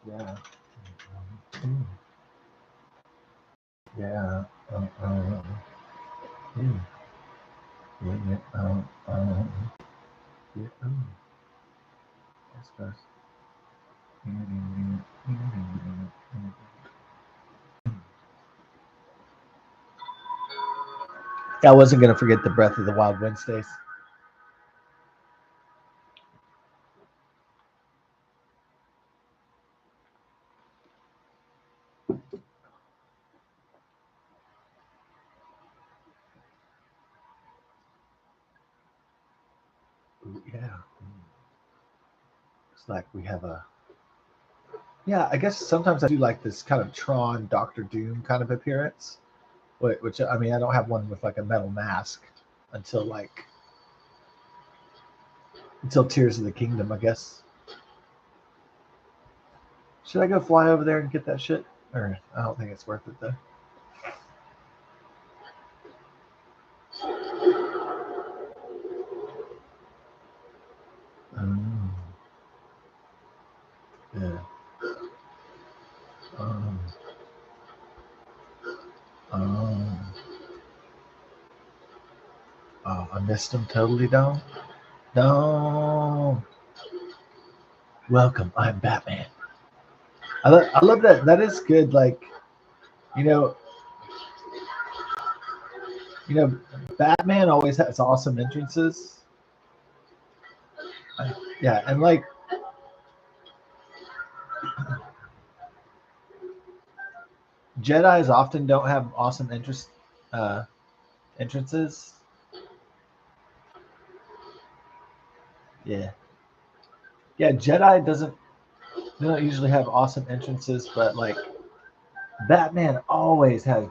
Yeah. Mm. Yeah. Mm. Yeah. Yeah. That's gross. I wasn't gonna forget the Breath of the Wild Wednesdays. Ooh, yeah. It's like we have a. Yeah, I guess sometimes I do like this kind of Tron Doctor Doom kind of appearance, which I mean I don't have one with like a metal mask until like until Tears of the Kingdom, I guess. Should I go fly over there and get that shit? Or I don't think it's worth it though. Um, yeah. Um, um, oh, I missed him totally, though. No. Welcome, I'm Batman. I love that. That is good. Like you know, you know, Batman always has awesome entrances. Yeah, and like Jedi's often don't have awesome uh, entrances. Yeah, yeah. Jedi doesn't they don't usually have awesome entrances, but like Batman always has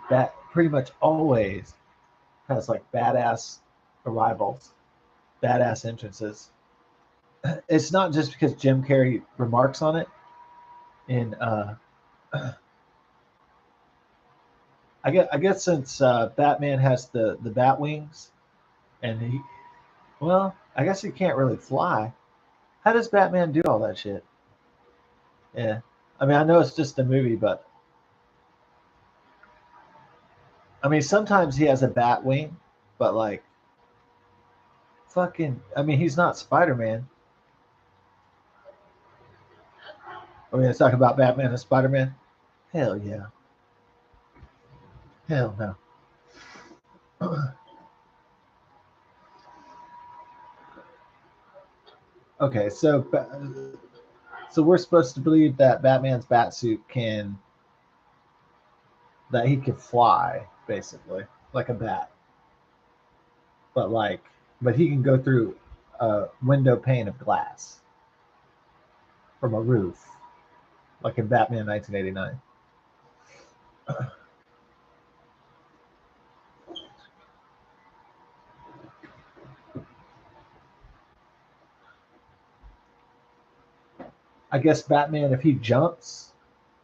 pretty much always has like badass arrivals, badass entrances. It's not just because Jim Carrey remarks on it in I guess since Batman has the bat wings and he well, I guess he can't really fly. How does Batman do all that shit? Yeah. I mean, I know it's just a movie, but I mean, sometimes he has a bat wing, but like fucking I mean, he's not Spider-Man. I mean, let's talk about Batman and Spider-Man. Hell yeah. Hell no. Okay, so we're supposed to believe that Batman's batsuit can that he can fly basically like a bat, but like but he can go through a window pane of glass from a roof like in Batman 1989. I guess Batman if he jumps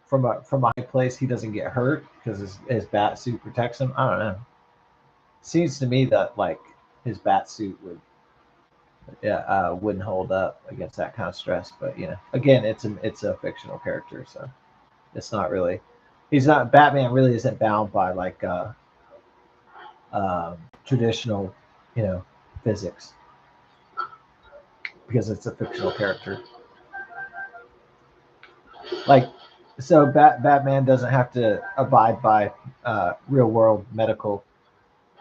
from a high place he doesn't get hurt because his bat suit protects him. I don't know. Seems to me that like his bat suit would yeah wouldn't hold up against that kind of stress. But again, it's a fictional character, so it's not really. He's not Batman. Really isn't bound by like traditional, you know, physics because it's a fictional character. Like, so Batman doesn't have to abide by real world medical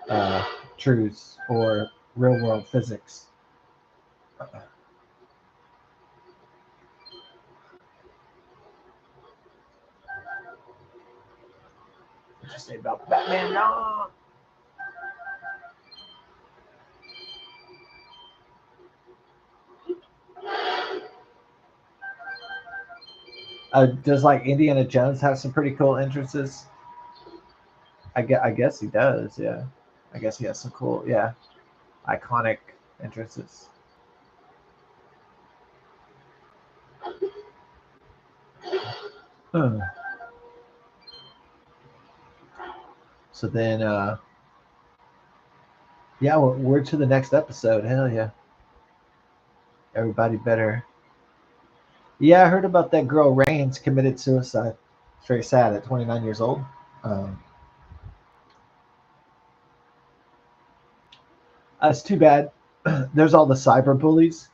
uh, truths or real world physics. What you say about Batman? No. Does like Indiana Jones have some pretty cool entrances? I guess he does. Yeah, I guess he has some cool, yeah, iconic entrances. Hmm. So then, yeah, we're to the next episode. Hell yeah! Everybody better Yeah, I heard about that girl Rains committed suicide. It's very sad at 29 years old. Um, it's too bad. There's all the cyber bullies.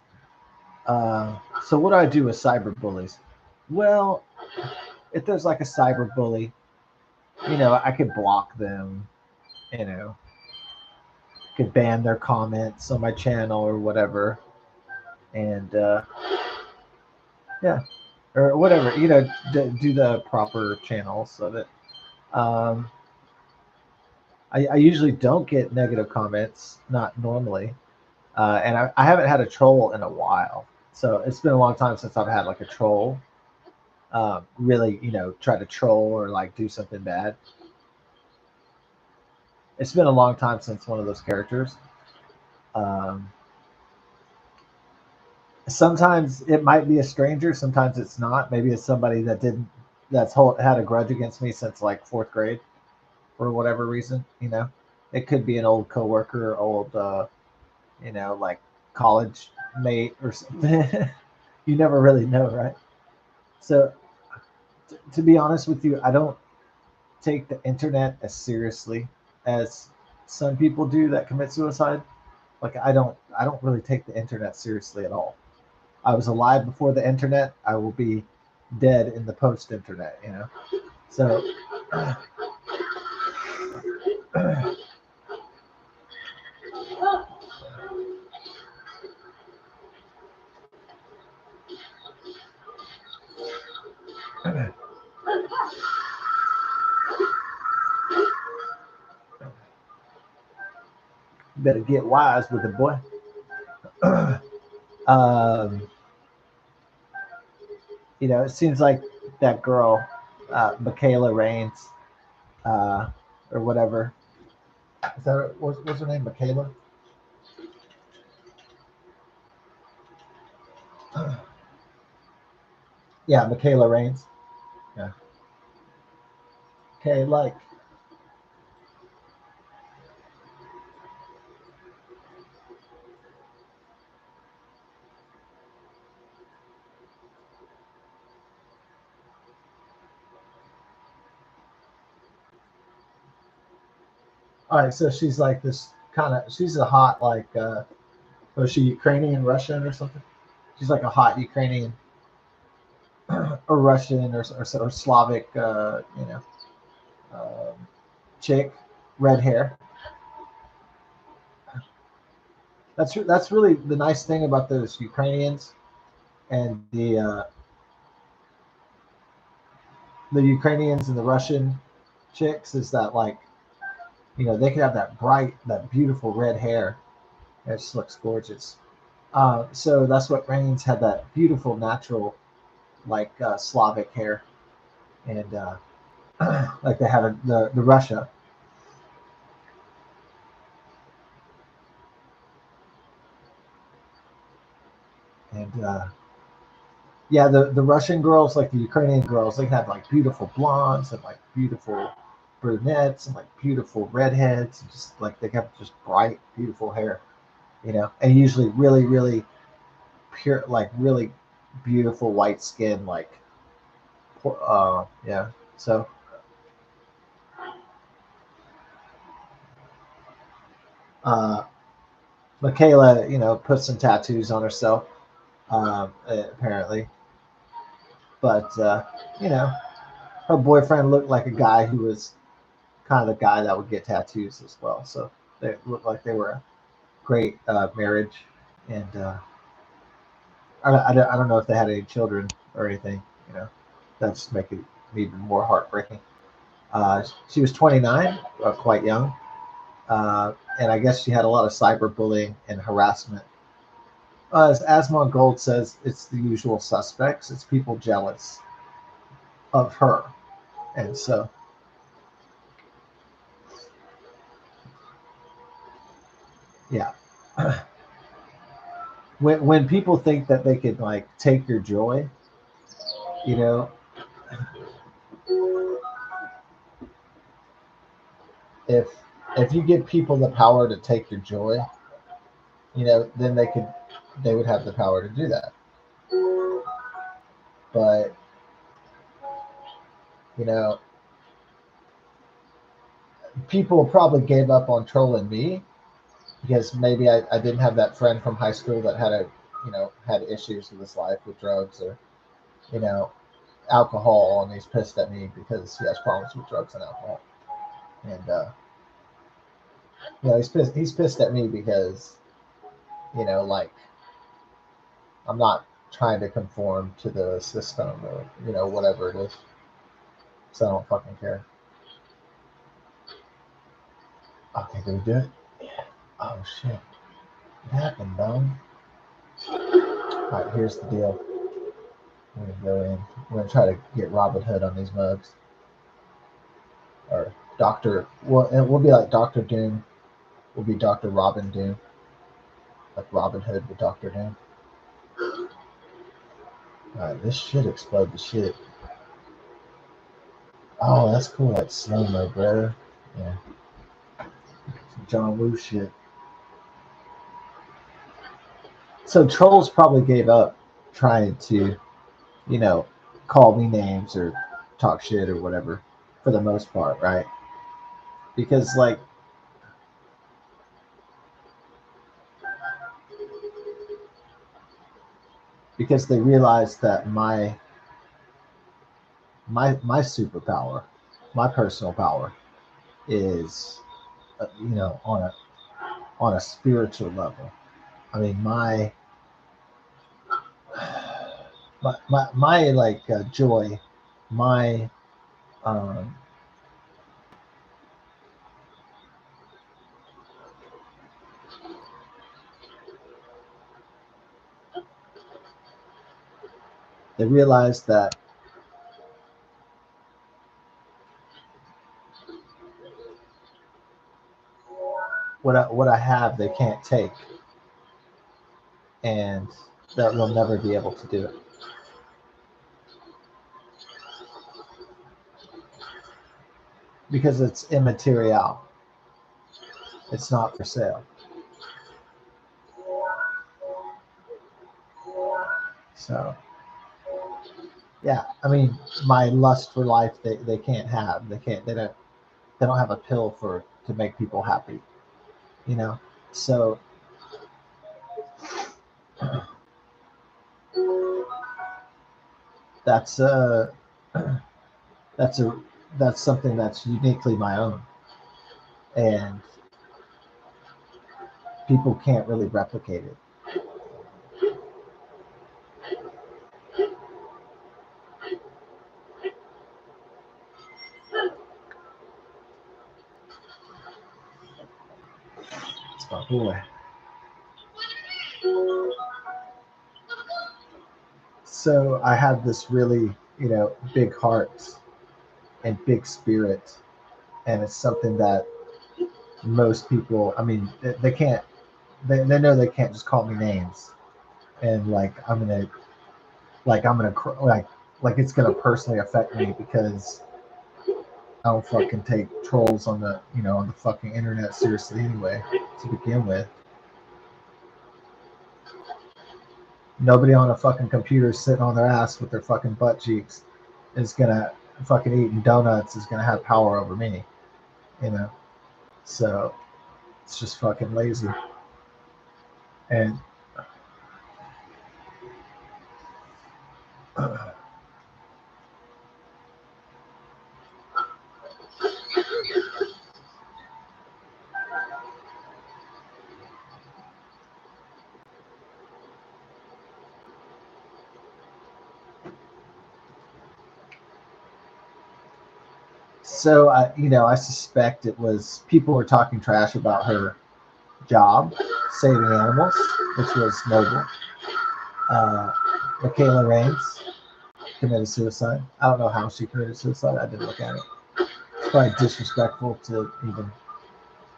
So what do I do with cyber bullies? Well, if there's like a cyber bully, I could block them. You know, could ban their comments on my channel or whatever, and yeah, or whatever. Do the proper channels of it. Um, I usually don't get negative comments, not normally, and I haven't had a troll in a while. So it's been a long time since I've had like a troll really, try to troll or like do something bad. It's been a long time since one of those characters. Um, Sometimes it might be a stranger, sometimes it's not. Maybe it's somebody that didn't had a grudge against me since like fourth grade for whatever reason. It could be an old coworker, old like college mate or something. You never really know, right? So to be honest with you, I don't take the internet as seriously as some people do that commit suicide. Like I don't really take the internet seriously at all. I was alive before the internet. I will be dead in the post internet. So better get wise with it, boy. um, it seems like that girl, Michaela Rains, uh, or whatever. Is that what's her name? Michaela. Yeah, Michaela Rains. Yeah. Okay, like. All right, so she's like this kind of. She's a hot like. Was she Ukrainian, Russian, or something? She's like a hot Ukrainian or Russian or Slavic, um, chick, red hair. That's really the nice thing about those Ukrainians and the Ukrainians and the Russian chicks is that like they can have that bright, that beautiful red hair. It just looks gorgeous. So that's what Rains had, that beautiful natural like Slavic hair, and like they have the Russia. And yeah, the Russian girls, like the Ukrainian girls, they have like beautiful blondes and like beautiful brunettes and like beautiful redheads, and just like they have just bright, beautiful hair, and usually really, really pure, like really beautiful white skin, like yeah. So uh, Michaela, put some tattoos on herself, apparently, but you know, her boyfriend looked like a guy who was kind of the guy that would get tattoos as well. So they looked like they were a great marriage, and I don't know if they had any children or anything. That's making it even more heartbreaking. She was 29, quite young, and I guess she had a lot of cyberbullying and harassment. As Asmon Gold says, it's the usual suspects. It's people jealous of her, and so yeah. When people think that they can like take your joy, you know, if if you give people the power to take your joy, then they would have the power to do that. You know, people probably gave up on trolling me because maybe I didn't have that friend from high school that had had issues with his life with drugs or you know alcohol, and he's pissed at me because he has problems with drugs and alcohol. And he's pissed at me because like I'm not trying to conform to the system or whatever it is. So I don't fucking care. Okay, did we do it? Oh shit. What happened, Dom? Alright, here's the deal. We're gonna go in. We're gonna try to get Robin Hood on these mugs. Or Doctor well we'll be like Doctor Doom. We'll be Doctor Robin Doom. Like Robin Hood with Doctor Doom. Alright, this should explode the shit. Oh, that's cool, like slow mo, bro. Yeah. Some John Woo shit. So trolls probably gave up trying to, you know, call me names or talk shit or whatever for the most part, right? Because because they realized that my superpower, my personal power is on a spiritual level. I mean my like joy, my um they realized that what I have they can't take, and that they'll never be able to do it because it's immaterial. It's not for sale. So yeah, I mean, my lust for life they can't have. They don't have a pill for to make people happy. You know, so that's that's a that's something that's uniquely my own, and people can't really replicate it. It's my boy. So I have this really big heart and big spirit, and it's something that most people. I mean, they can't. They know they can't just call me names, and like it's gonna personally affect me because I don't fucking take trolls on the fucking internet seriously anyway to begin with. Nobody on a fucking computer sitting on their ass with their fucking butt cheeks is gonna fucking eating donuts is gonna have power over me, you know. So it's just fucking lazy. And so I suspect it was people were talking trash about her job saving animals, which was noble. Uh, Michaela Raines committed suicide. I don't know how she committed suicide. I didn't look at it. It's probably disrespectful to even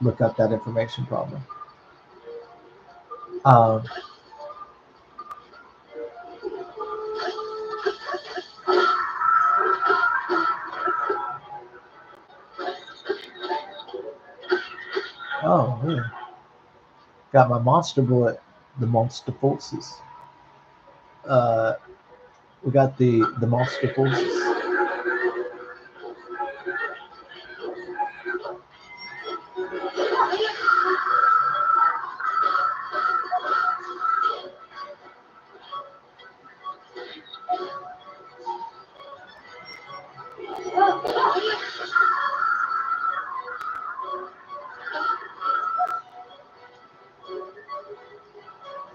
look up that information, probably. Um, oh, really? Got my monster bullet, the monster forces. Uh, we got the monster forces.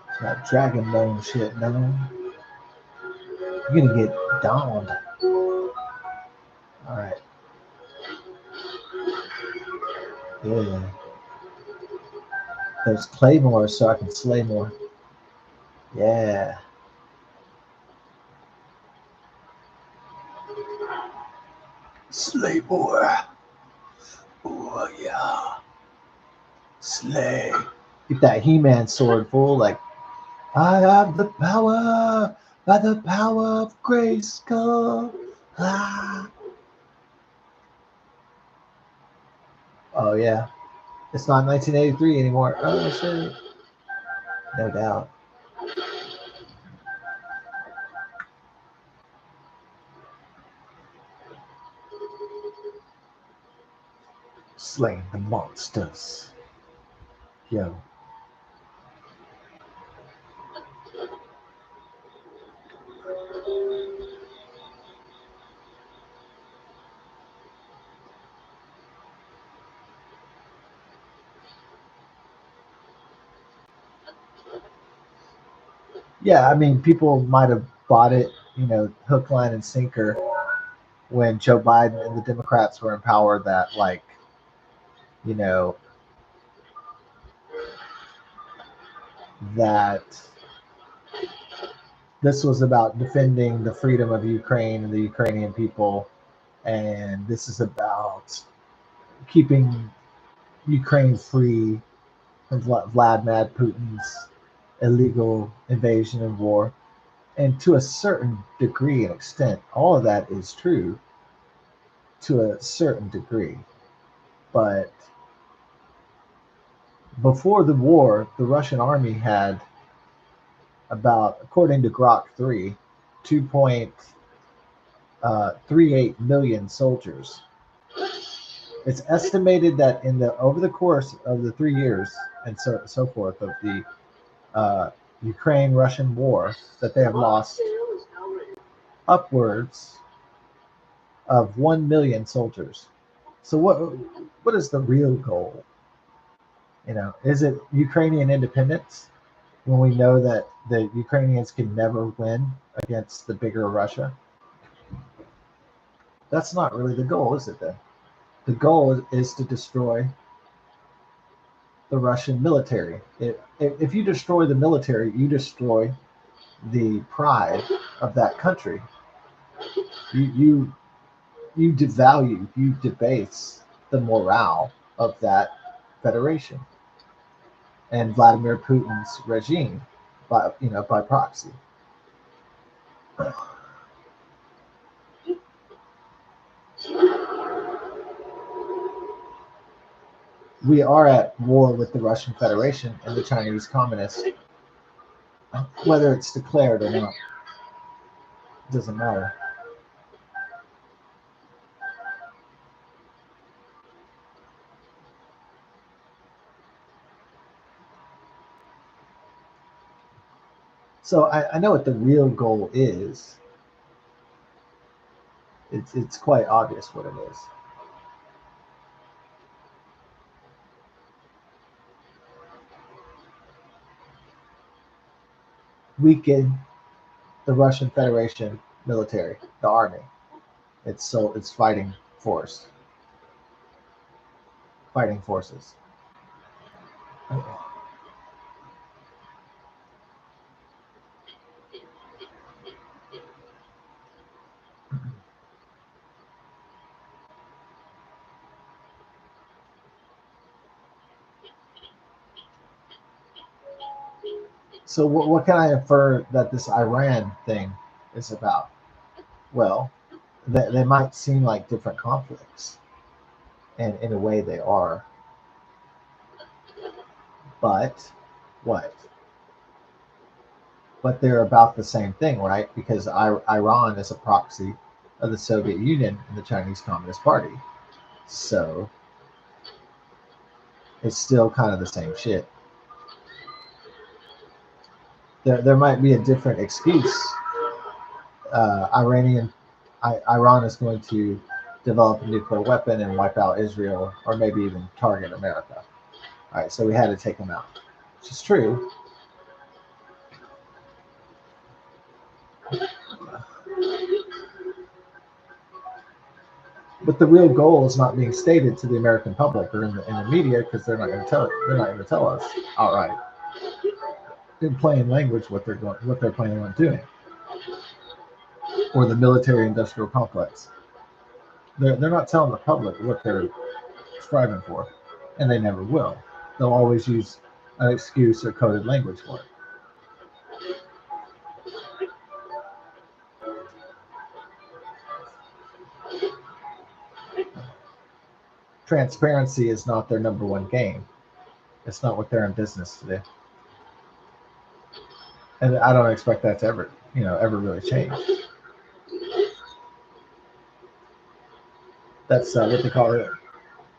It's not dragon bone shit, no. You're gonna get downed. All right. Yeah. There's claymores, so I can slay more. Yeah. Slay more. Oh yeah. Slay. Get that He-Man sword full, like I have the power by the power of Grayskull. Ah. Oh yeah. It's not 1983 anymore. Oh shit. No doubt. Slaying the monsters. Yo. Yeah, I mean, people might have bought it, hook, line, and sinker when Joe Biden and the Democrats were in power. That, like, you know, that this was about defending the freedom of Ukraine and the Ukrainian people, and this is about keeping Ukraine free from Vladimir Putin's illegal invasion and war. And to a certain degree and extent, all of that is true to a certain degree. But before the war, the Russian army had about, according to Grok 3, 2.38 million soldiers. It's estimated that over the course of the 3 years and so forth of the Ukraine-Russian war, that they have lost upwards of 1 million soldiers. So what is the real goal? Is it Ukrainian independence when we know that the Ukrainians can never win against the bigger Russia? That's not really the goal, is it then? The goal is to destroy the Russian military. If you destroy the military, you destroy the pride of that country. You devalue, you debase the morale of that federation and Vladimir Putin's regime by proxy. We are at war with the Russian Federation and the Chinese Communists, whether it's declared or not. It doesn't matter. So I know what the real goal is. It's quite obvious what it is. Weaken the Russian Federation military, the army. It's fighting forces. So what can I infer that this Iran thing is about? Well, they might seem like different conflicts, and in a way they are. But what? But they're about the same thing, right? Because Iran is a proxy of the Soviet Union and the Chinese Communist Party. So it's still kind of the same shit. There might be a different excuse. Iran is going to develop a nuclear weapon and wipe out Israel, or maybe even target America. All right, so we had to take them out, which is true. But the real goal is not being stated to the American public or in the media, because they're not going to tell it. They're not going to tell us outright in plain language what they're planning on doing, or the military-industrial complex. They're not telling the public what they're striving for, and they never will. They'll always use an excuse or coded language for it. Transparency is not their number one game. It's not what they're in business to do, and I don't expect that to ever really change. That's what they call it.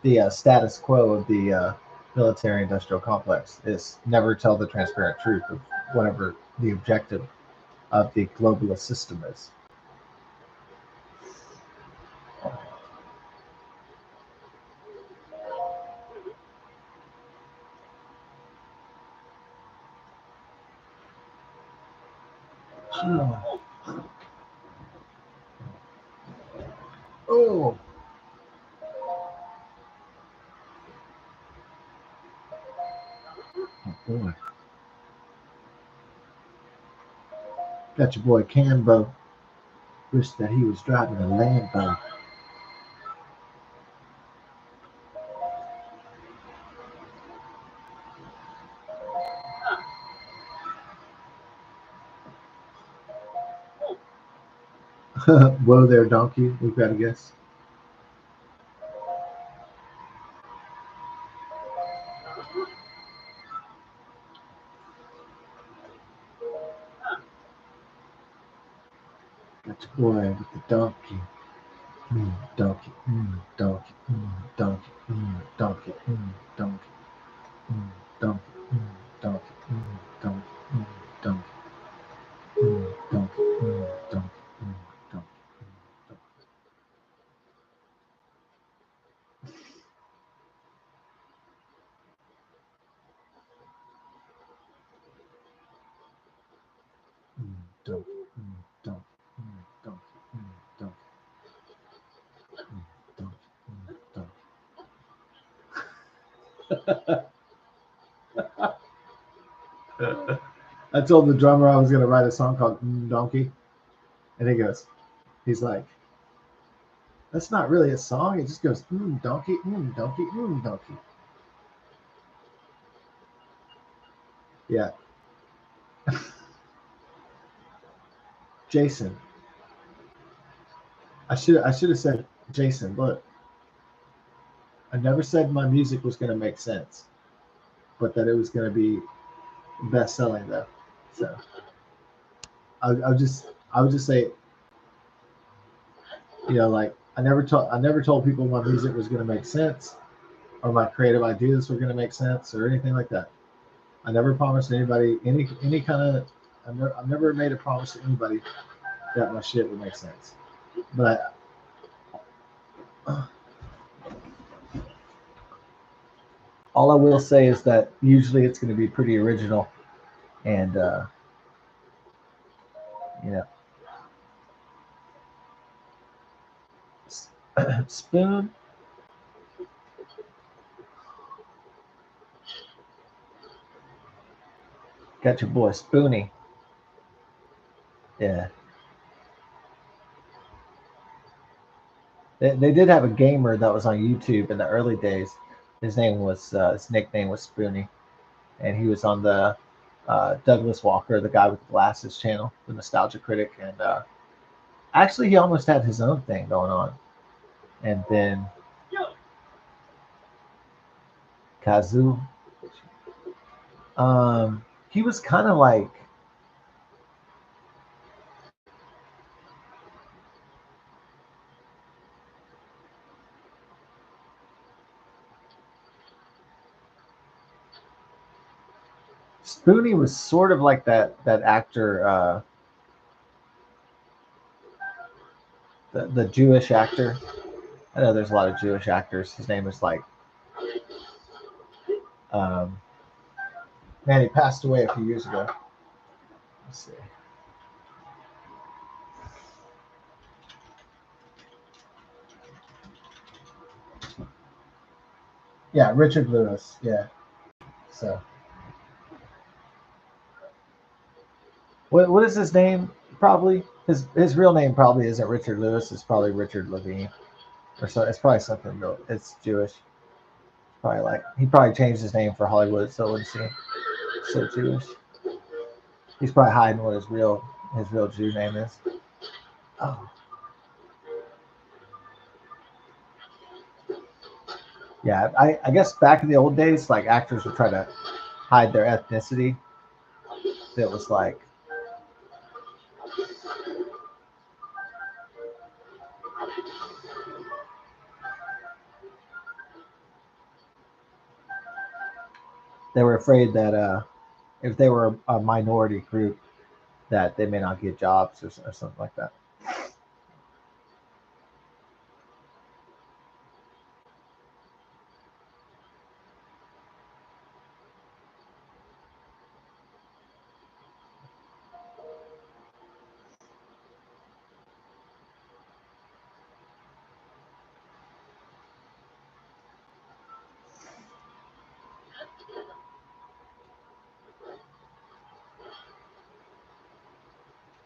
The status quo of the military-industrial complex is never tell the transparent truth of whatever the objective of the globalist system is. Oh. Oh boy. Got your boy Cambo. Wish that he was driving a Lambo. Whoa there, donkey. We've got a guess. Got your boy with the donkey. Donkey. Donkey. Donkey. Donkey. Donkey. Donkey. Donkey. Donkey. Donkey. Donkey. Donkey. I told the drummer I was going to write a song called Donkey. And he's like, that's not really a song. It just goes, donkey, donkey, donkey. Yeah. Jason. I should have said Jason. Look, I never said my music was going to make sense, but that it was going to be best selling though. So I would just say, like I never told people my music was going to make sense, or my creative ideas were going to make sense, or anything like that. I never promised anybody any kind of. I've never made a promise to anybody that my shit would make sense. But all I will say is that usually it's going to be pretty original, and Spoon. Got your boy Spoonie. Yeah. They did have a gamer that was on YouTube in the early days. His nickname was Spoonie, and he was on the Douglas Walker, the guy with the glasses channel, the Nostalgia Critic, and actually he almost had his own thing going on, and then Kazoo. He was kind of like Spoonie was sort of like that actor, the Jewish actor. I know there's a lot of Jewish actors. His name is like, um, man, he passed away a few years ago. Let's see. Yeah, Richard Lewis. Yeah. So, what is his name? Probably his real name probably isn't Richard Lewis. It's probably Richard Levine, or so. It's probably something real. It's Jewish. Probably like he probably changed his name for Hollywood so it wouldn't seem so Jewish. He's probably hiding what his real Jew name is. Oh, yeah. I guess back in the old days, like actors would try to hide their ethnicity. It was like they were afraid that if they were a minority group, that they may not get jobs or something like that.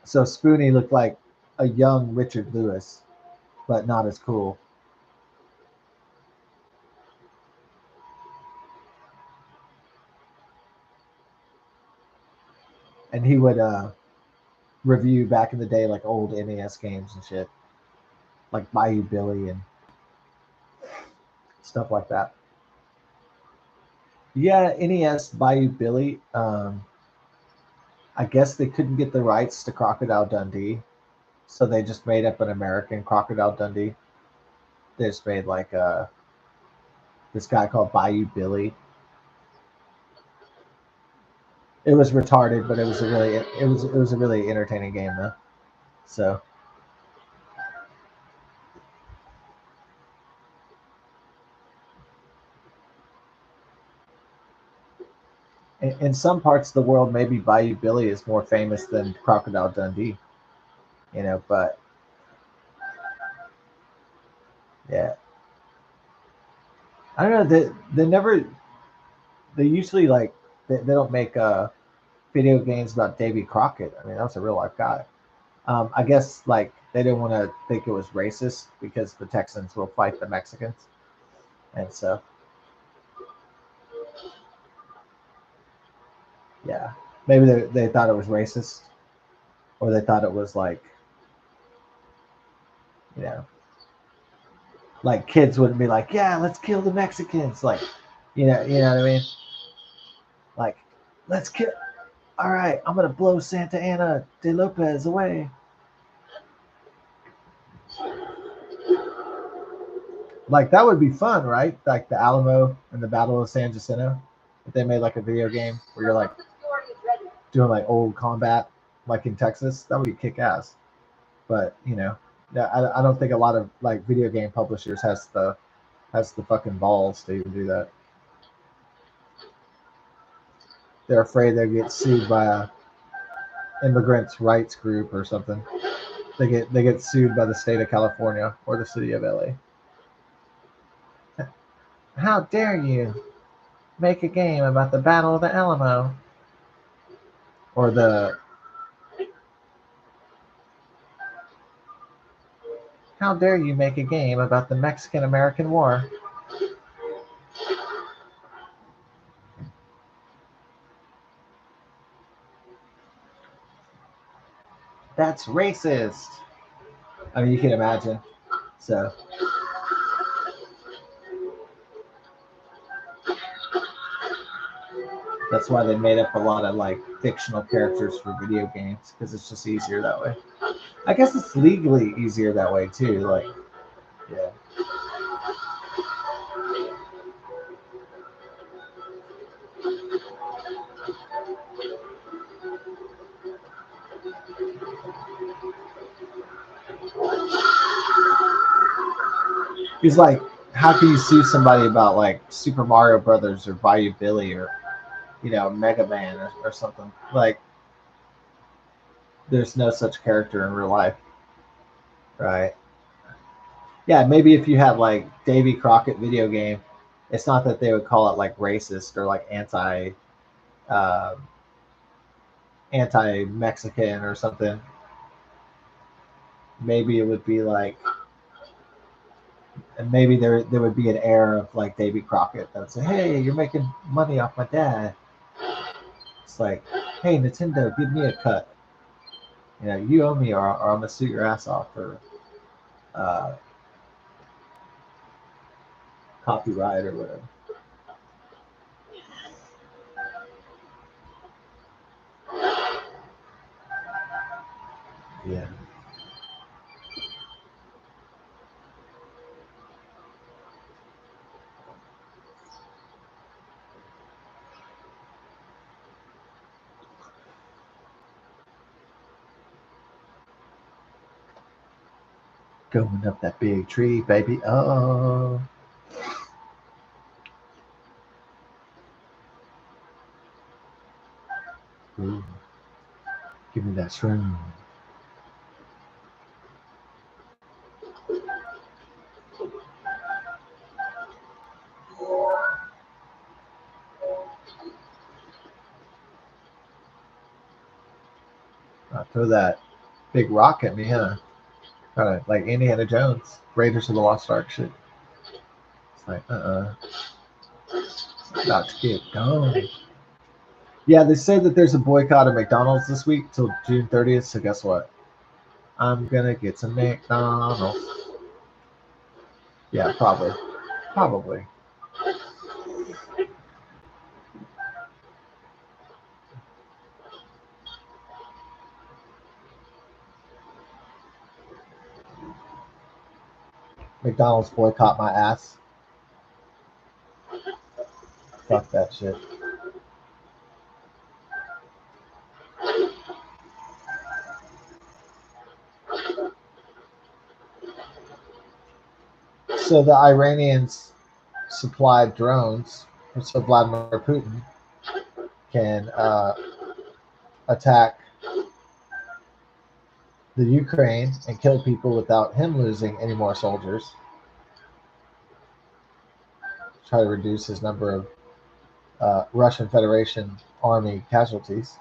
So Spoonie looked like a young Richard Lewis, but not as cool. And he would review back in the day like old NES games and shit, like Bayou Billy and stuff like that. Yeah, NES Bayou Billy. I guess they couldn't get the rights to Crocodile Dundee, so they just made up an American Crocodile Dundee. They just made like this guy called Bayou Billy. It was retarded, but it was a really entertaining game though. So in some parts of the world, maybe Bayou Billy is more famous than Crocodile Dundee. But yeah, I don't know. They never. They usually like they don't make video games about Davy Crockett. I mean, that's a real life guy. I guess like they didn't want to think it was racist because the Texans will fight the Mexicans, and so yeah, maybe they thought it was racist, or they thought it was like you know like kids wouldn't be like, yeah, let's kill the Mexicans, like you know what I mean, like let's kill. All right, I'm gonna blow Santa Anna de Lopez away. Like that would be fun, right? Like the Alamo and the Battle of San Jacinto. If they made like a video game where you're like doing like old combat, like in Texas, that would be kick ass. But yeah, I don't think a lot of like video game publishers has the fucking balls to even do that. They're afraid they get sued by a immigrants' rights group or something. They get sued by the state of California or the city of LA. How dare you make a game about the Battle of the Alamo or the how dare you make a game about the Mexican American War? That's racist. I mean, you can imagine. So that's why they made up a lot of like fictional characters for video games because it's just easier that way. I guess it's legally easier that way too. Like, yeah, He's like, how can you sue somebody about like Super Mario Brothers or Bayou Billy or Mega Man or something? Like, there's no such character in real life, right? Yeah, maybe if you had like Davy Crockett video game, it's not that they would call it like racist or like uh, anti Mexican or something. Maybe it would be like, and maybe there would be an air of like Davy Crockett that would say, "Hey, you're making money off my dad." It's like, "Hey, Nintendo, give me a cut. You owe me, or I'm gonna sue your ass off for uh, copyright or whatever." Yeah. Going up that big tree, baby. Oh. Ooh, give me that shroom. Throw that big rock at me, huh? Kind of like Indiana Jones, Raiders of the Lost Ark shit. It's like, about to get going. Yeah, they say that there's a boycott of McDonald's this week till June 30th. So guess what? I'm gonna get some McDonald's. Yeah, probably. Probably. McDonald's boycott my ass. Fuck that shit. So the Iranians supplied drones so Vladimir Putin can attack the Ukraine and kill people without him losing any more soldiers. Try to reduce his number of Russian Federation army casualties.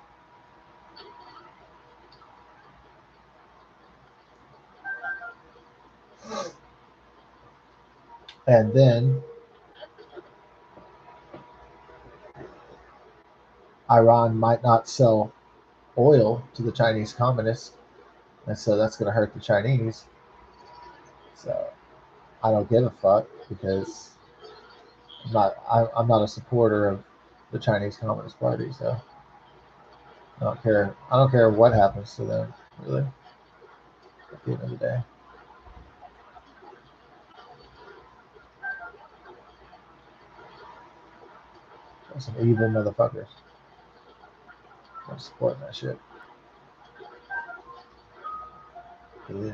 And then Iran might not sell oil to the Chinese communists, and so that's going to hurt the Chinese. So I don't give a fuck because I'm not a supporter of the Chinese Communist Party. So I don't care. I don't care what happens to them, really. At the end of the day, they're some evil motherfuckers. I'm supporting that shit. Yeah,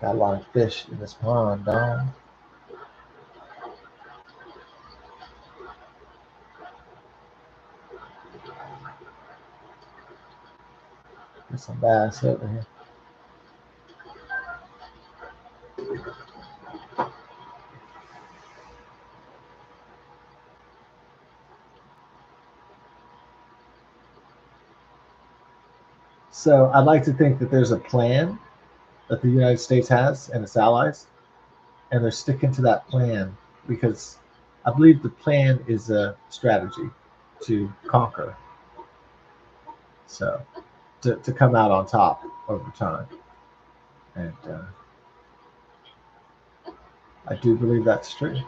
got a lot of fish in this pond, dog. Get some bass over here. So I'd like to think that there's a plan that the United States has and its allies, and they're sticking to that plan because I believe the plan is a strategy to conquer. So to come out on top over time, and I do believe that's true.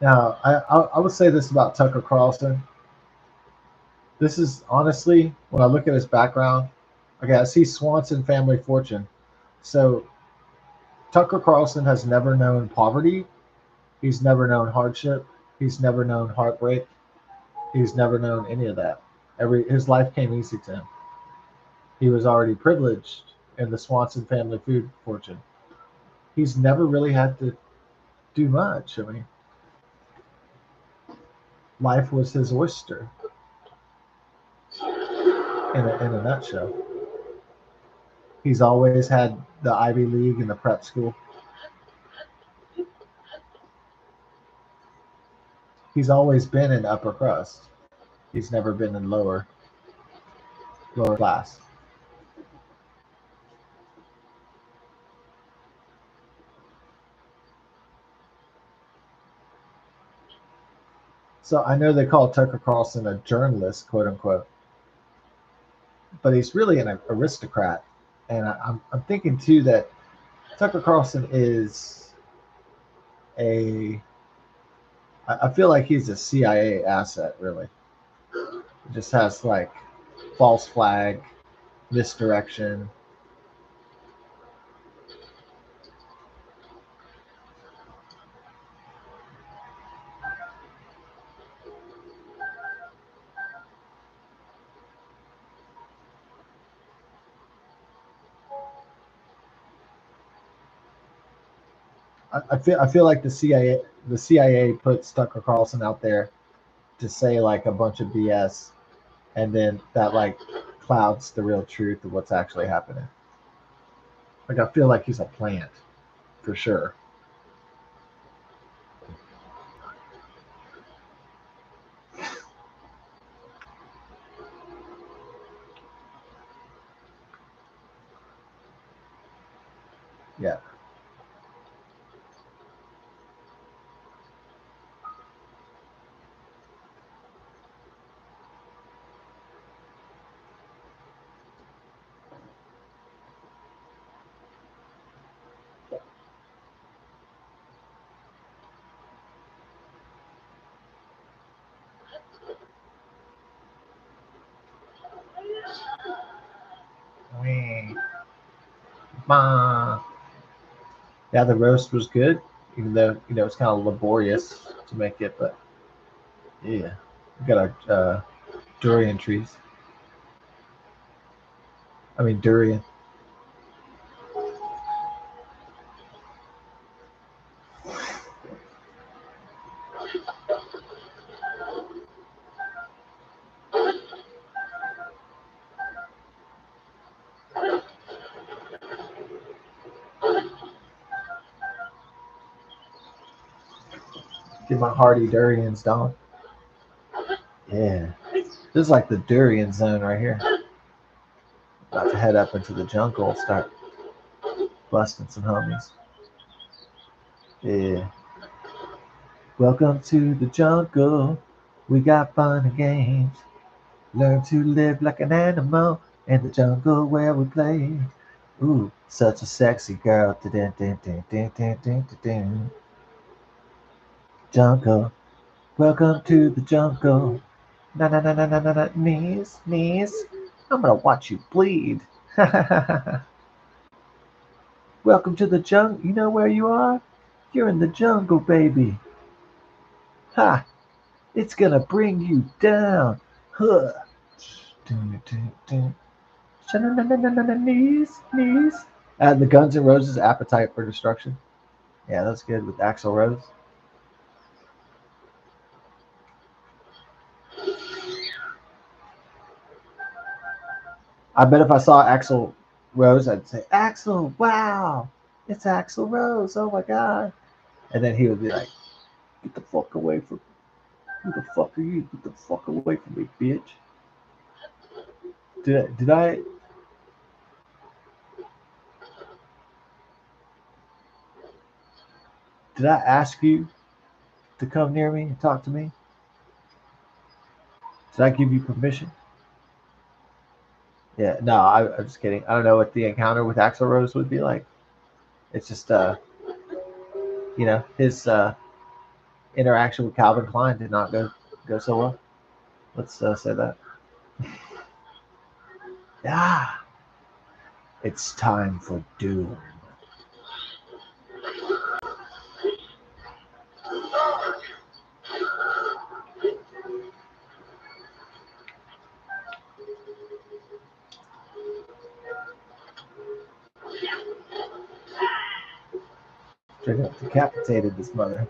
Now, I would say this about Tucker Carlson. This is honestly, when I look at his background, okay, I see Swanson family fortune. So Tucker Carlson has never known poverty. He's never known hardship. He's never known heartbreak. He's never known any of that. His life came easy to him. He was already privileged in the Swanson family food fortune. He's never really had to do much. I mean, life was his oyster in a nutshell. He's always had the Ivy League and the prep school. He's always been in upper crust. He's never been in lower class. So I know they call Tucker Carlson a journalist, quote unquote, but he's really an aristocrat. And I'm thinking too that Tucker Carlson is a I feel like he's a CIA asset, really. He just has like false flag, misdirection. I feel like the CIA puts Tucker Carlson out there to say like a bunch of BS, and then that like clouds the real truth of what's actually happening. Like I feel like he's a plant for sure. Yeah. Wee. Bah. Yeah, the roast was good, even though it's kind of laborious to make it, but yeah, we got our durian trees. I mean durian. Get my hearty durians, Don. Yeah, this is like the durian zone right here. About to head up into the jungle and start busting some homies. Yeah. Welcome to the jungle. We got fun and games. Learn to live like an animal in the jungle where we play. Ooh, such a sexy girl. Jungle. Welcome to the jungle. Na na na na na na na. Knees, knees. I'm gonna watch you bleed. Welcome to the jungle. You know where you are? You're in the jungle, baby. Ha! It's gonna bring you down. Huh. Knees, knees. The Guns N' Roses Appetite for Destruction. Yeah, that's good with Axl Rose. I bet if I saw Axl Rose, I'd say, Axl, wow, it's Axl Rose. Oh my God. And then he would be like, get the fuck away from me. Who the fuck are you? Get the fuck away from me, bitch. Did I ask you to come near me and talk to me? Did I give you permission? Yeah, no, I'm just kidding. I don't know what the encounter with Axl Rose would be like. It's just his interaction with Calvin Klein did not go so well. Let's say that. Ah, it's time for doom. Straight up decapitated this mother.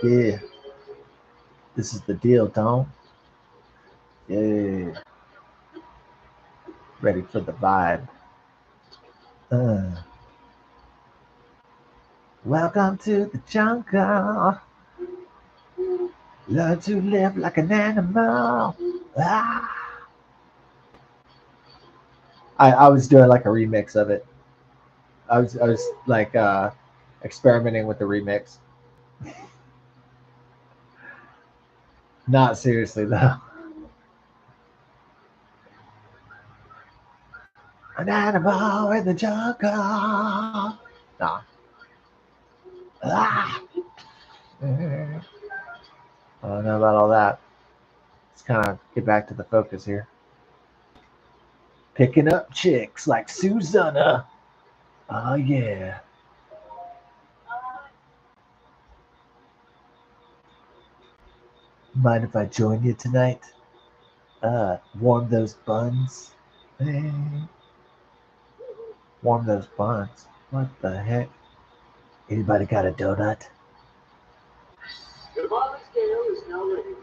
Yeah. This is the deal, Tom. Yeah. Ready for the vibe. Uh. Welcome to the jungle. Learn to live like an animal. Ah. I was doing like a remix of it. I was like experimenting with the remix. Not seriously though. An animal in the jungle. Nah. Ah. I don't know about all that. Let's kind of get back to the focus here. Picking up chicks like Susanna. Oh yeah. Mind if I join you tonight? Warm those buns. Hey, warm those buns. What the heck? Anybody got a donut? The bottom scale is now ready.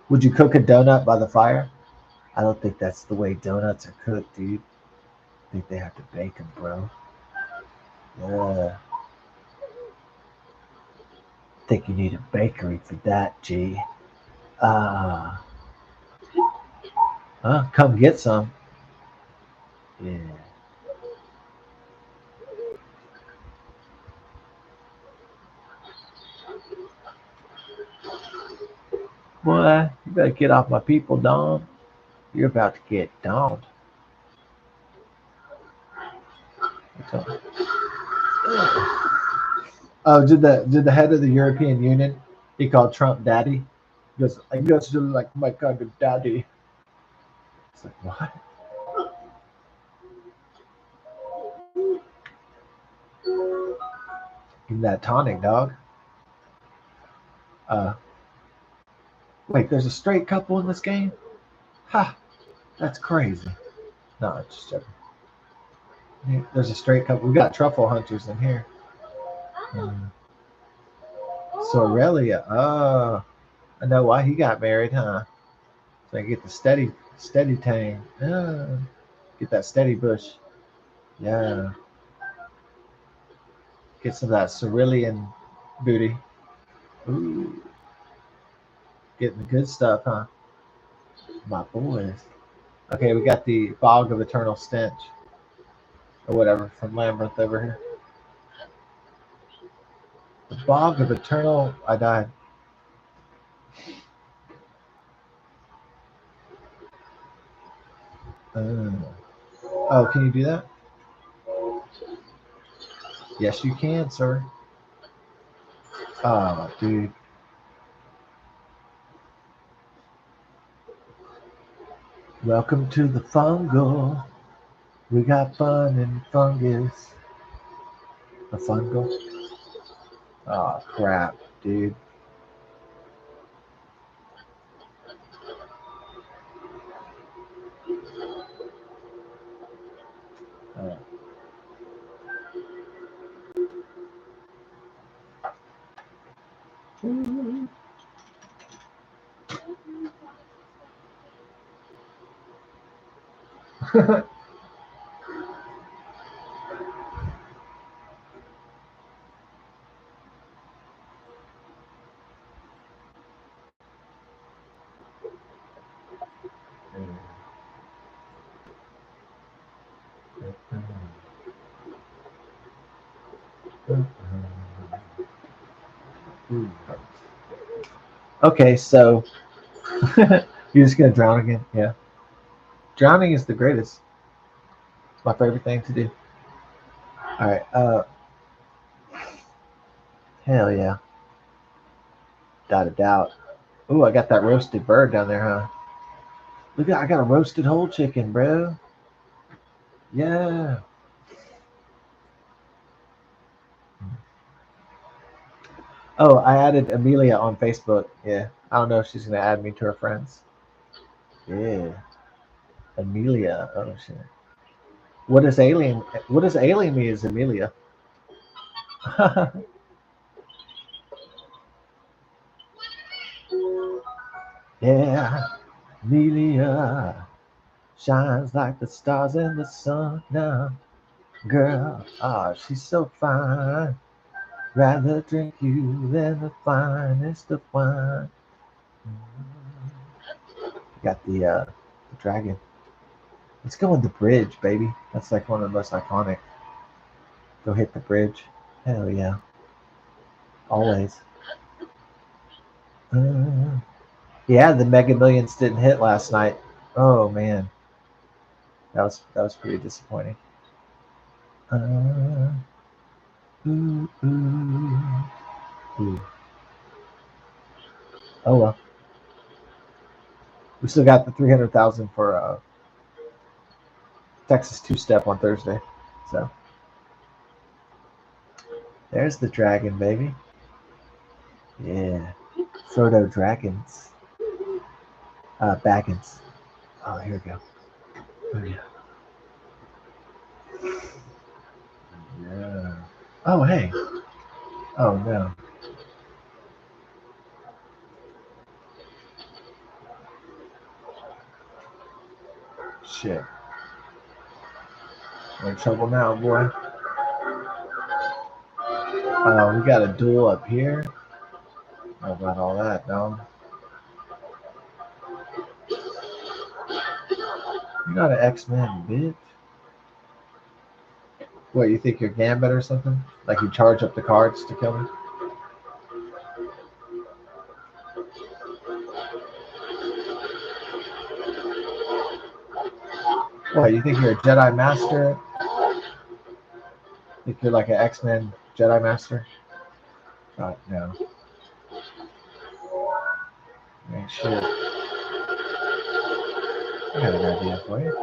Would you cook a donut by the fire? I don't think that's the way donuts are cooked, dude. I think they have to bake them, bro. Yeah. I think you need a bakery for that, G. Ah. Come get some. Yeah. Boy, you better get off my people, Dom. You're about to get domed. Oh, did the head of the European Union? He called Trump daddy. He goes, I guess you're like my kind of daddy. It's like what? Give me that tonic, dog. Uh, wait, there's a straight couple in this game? Ha, that's crazy. No, it's just joking. Yeah, there's a straight couple. We got truffle hunters in here. So Aurelia, oh, I know why he got married, huh? So I get the steady tang. Get that steady bush. Yeah. Get some of that cerulean booty. Ooh, getting the good stuff, huh? My boys. Okay, we got the Fog of Eternal Stench. Or whatever from Labyrinth over here. The Fog of Eternal. I died. Uh, oh, can you do that? Yes, you can, sir. Oh, dude. Welcome to the fungal. We got fun and fungus. The fungal. Oh, crap, dude. Uh, okay, so you're just gonna drown again? Yeah. Drowning is the greatest. It's my favorite thing to do. All right. Hell yeah. Without a doubt. Ooh, I got that roasted bird down there, huh? Look at, I got a roasted whole chicken, bro. Yeah. Oh, I added Amelia on Facebook. Yeah. I don't know if she's gonna add me to her friends. Yeah. Amelia. Oh shit. What is alien? What does alien mean? Is Amelia? Yeah. Amelia shines like the stars in the sun now. Girl, ah, she's so fine. Rather drink you than the finest of wine. Got the dragon. Let's go on the bridge, baby. That's like one of the most iconic. Go hit the bridge. Hell yeah. Always. Uh, yeah, the Mega Millions didn't hit last night. Oh man, that was pretty disappointing. Uh, ooh, ooh, ooh. Oh well, we still got the 300,000 for Texas Two Step on Thursday. So there's the dragon, baby. Yeah, Frodo Dragons. Baggins. Oh, here we go. Oh yeah. Yeah. Oh hey. Oh no. Shit. We're in trouble now, boy. We got a duel up here. How about all that, no? You're not an X-Men, bitch. What, you think you're Gambit or something? Like you charge up the cards to kill me? What, you think you're a Jedi Master? Think you're like an X-Men Jedi Master? No. Man, shit. I got an idea for you.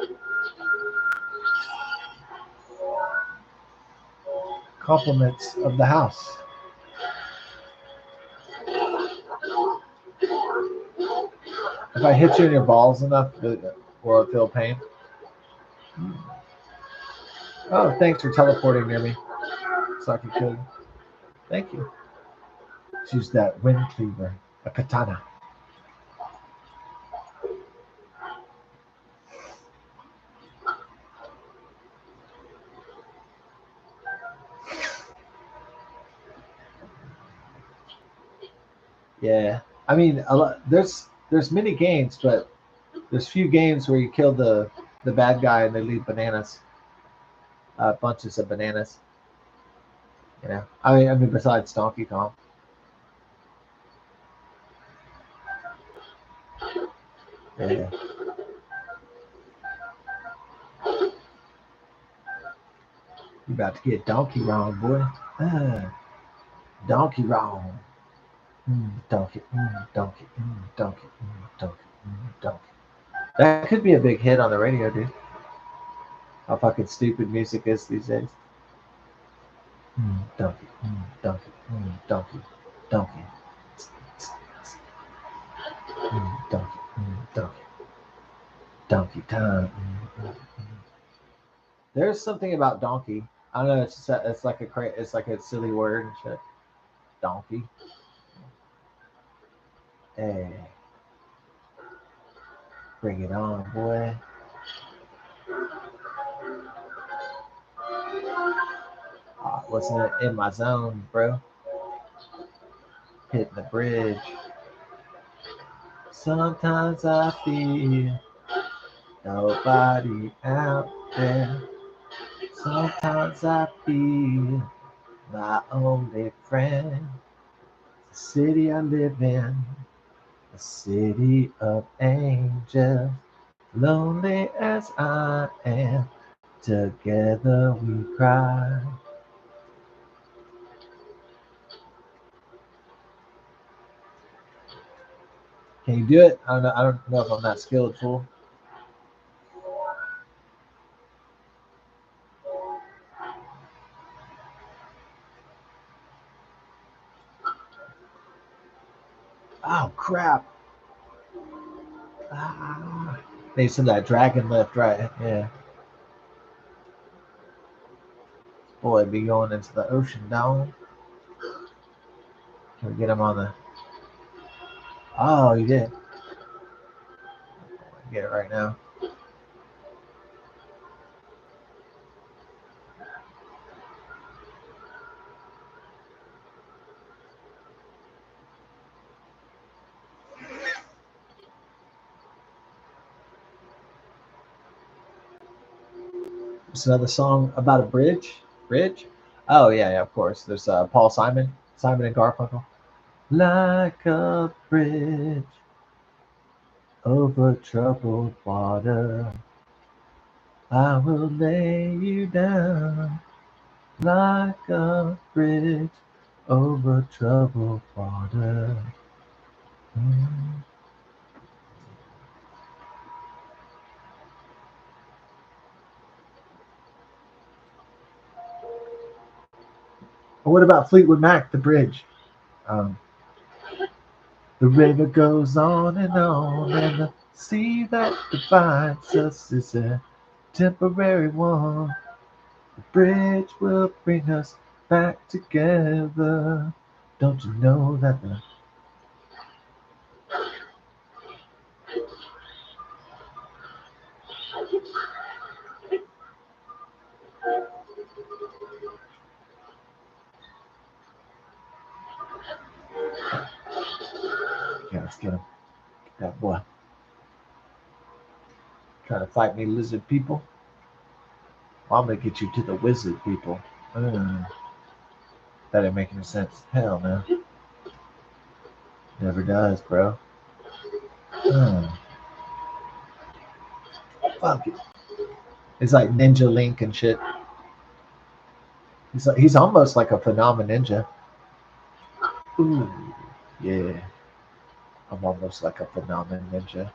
Compliments of the house. If I hit you in your balls enough, will it feel pain? Oh, thanks for teleporting near me. So I can kill you. Thank you. Choose that wind cleaver, a katana. Yeah, I mean, there's many games, but there's few games where you kill the bad guy and they leave bananas, bunches of bananas. You know, I mean, besides Donkey Kong. Yeah, you about to get donkey wrong, boy. Donkey wrong. Donkey, donkey, donkey, donkey, donkey. That could be a big hit on the radio, dude. How fucking stupid music is these days. Donkey, donkey, donkey, donkey, donkey, donkey, donkey time. There's something about donkey. I don't know. It's like it's like a silly word and shit. Donkey. Hey, bring it on, boy. Wasn't it in my zone, bro? Hitting the bridge. Sometimes I feel nobody out there. Sometimes I feel my only friend. The city I live in, a city of angels. Lonely as I am, together we cry. Can you do it? I don't know if I'm that skilled, fool. Oh crap! Ah, they said that dragon lift, right? Yeah. Boy, be going into the ocean down. Can we get him on the? Oh, you did. Get it right now. It's another song about a bridge. Bridge? Oh yeah, yeah, of course. There's Paul Simon, Simon and Garfunkel. Like a bridge over troubled water, I will lay you down like a bridge over troubled water. Mm. What about Fleetwood Mac, The Bridge? Um, the river goes on, and the sea that divides us is a temporary one. The bridge will bring us back together. Don't you know that the yeah, let's get him. That boy trying to fight me, lizard people. Well, I'm gonna get you to the wizard people. Mm, that didn't make any sense. Hell no, never does, bro. Mm, fuck it. It's like Ninja Link and shit. He's almost like a phenomenon ninja. Ooh, yeah. I'm almost like a phenomenon ninja.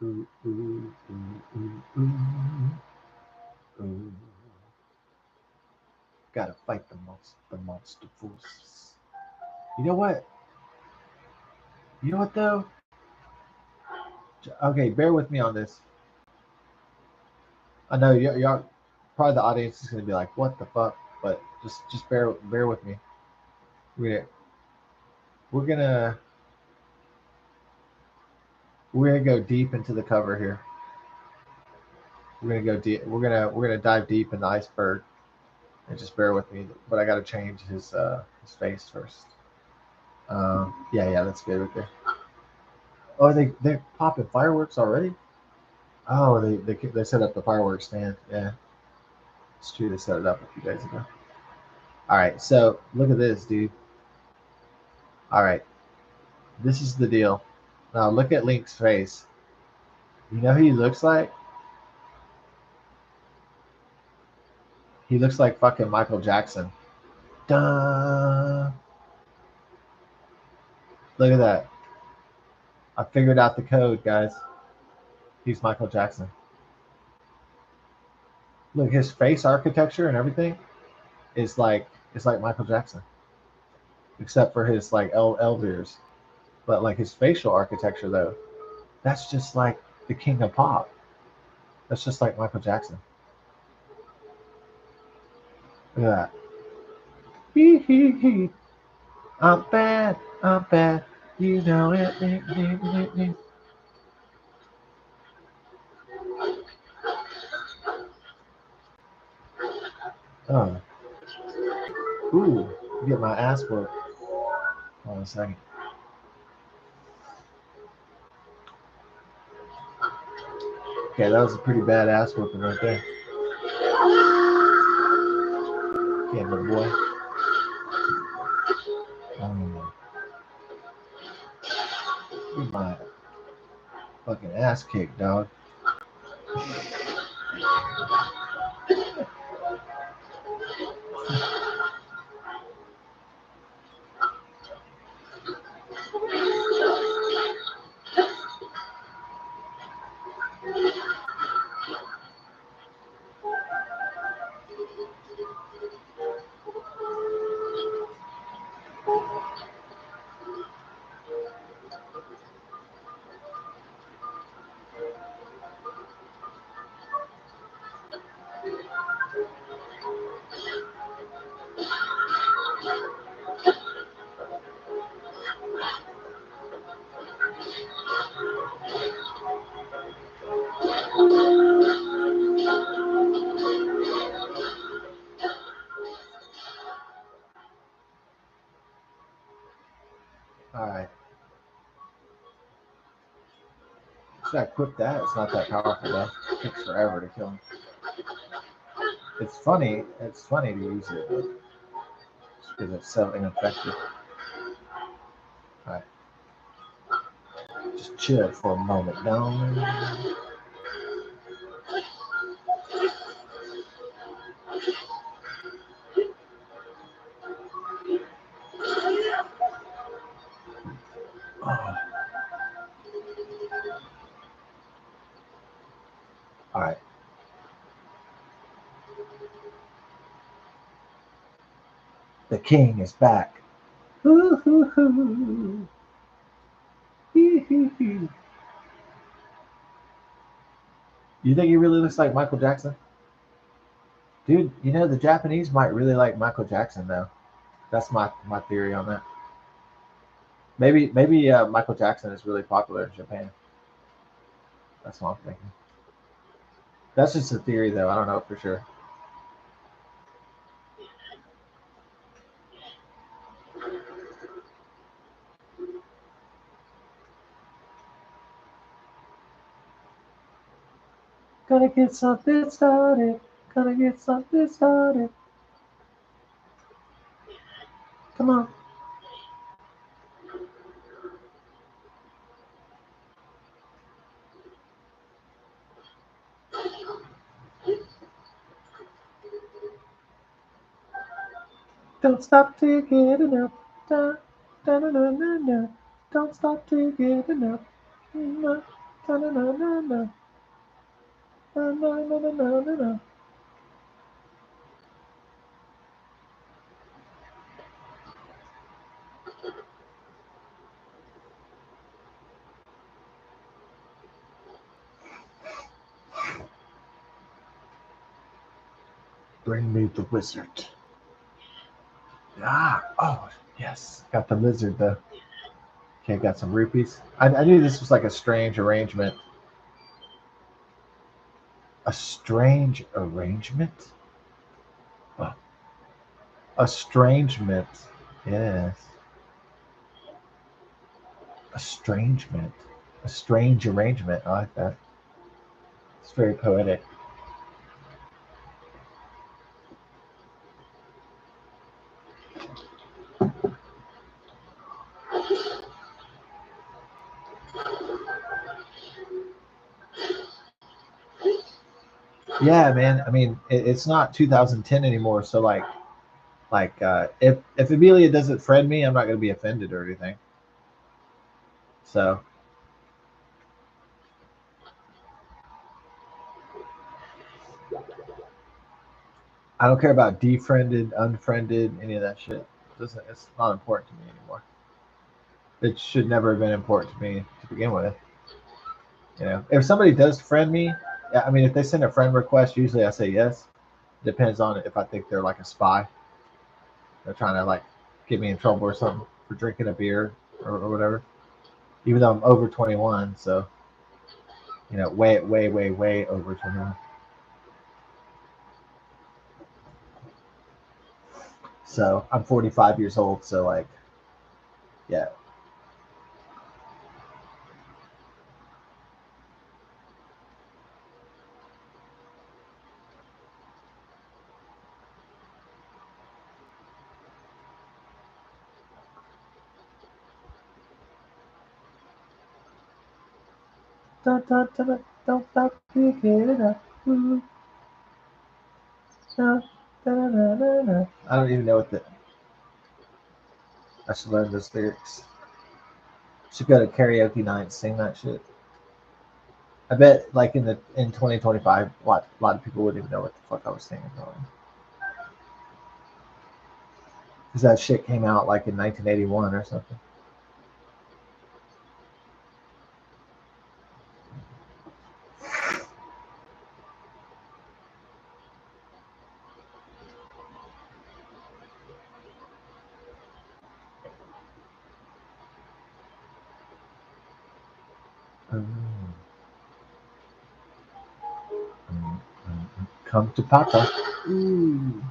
Ooh, ooh, ooh, ooh, ooh, ooh. Gotta fight the monster forces. You know what? You know what though? Okay, bear with me on this. I know y'all probably the audience is gonna be like, "What the fuck?" But just bear with me. We're we're gonna we're gonna go deep into the cover here. We're gonna go deep. We're gonna dive deep in the iceberg, and just bear with me. But I gotta change his face first. Yeah, yeah, that's good right there. Oh, they're popping fireworks already. Oh, they set up the fireworks stand. Yeah, it's true. They set it up a few days ago. All right, so look at this, dude. All right, this is the deal. Now look at Link's face. You know who he looks like? He looks like fucking Michael Jackson. Duh. Look at that. I figured out the code, guys. He's Michael Jackson. Look, his face architecture and everything is like it's like Michael Jackson, except for his like ears. But like his facial architecture though, that's just like the king of pop. That's just like Michael Jackson. Look at that. Hee hee hee. I'm bad. I'm bad. You know it. Oh, ooh, get my ass whooped. Hold on a second. Okay, that was a pretty bad ass whooping right there. Yeah, my boy. Get my fucking ass kicked, dog. Alright. Should I quit that? It's not that powerful though. It takes forever to kill him. It's funny to use it though. Just because it's so ineffective. Alright. Just chill for a moment, don't. Oh. Alright. The king is back. You think he really looks like Michael Jackson? Dude, you know the Japanese might really like Michael Jackson though. That's my theory on that. Maybe Michael Jackson is really popular in Japan. That's what I'm thinking. That's just a theory though. I don't know for sure. Gonna get something started. Gonna get something started. Come on. Don't stop till you get enough. Da, da, da, da, da, da. Don't stop till you get enough. Da, da, da, da, da, da. Da, da, da, da, da, da, da. Bring me the wizard. Oh, yes. Got the lizard though. Okay, got some rupees. I knew this was like a strange arrangement. A strange arrangement? Oh, estrangement. Yes. Estrangement. A strange arrangement. I like that. It's very poetic. Yeah, man. I mean, it's not 2010 anymore. So if Amelia doesn't friend me, I'm not gonna be offended or anything. So I don't care about defriended, unfriended, any of that shit. It's not important to me anymore. It should never have been important to me to begin with. You know, if somebody does friend me, I mean, if they send a friend request, usually I say yes. Depends on if I think they're like a spy. They're trying to like get me in trouble or something for drinking a beer or whatever. Even though I'm over 21, so way over 21. So I'm 45 years old. So like, Yeah. Don't stop picking it up. Ooh, da, da, da, da, da. I don't even know what the. I should learn those lyrics. Should go to karaoke night and sing that shit. I bet, like in 2025, a lot of people wouldn't even know what the fuck I was singing. Because that shit came out like in 1981 or something. Come to Papa. Ooh.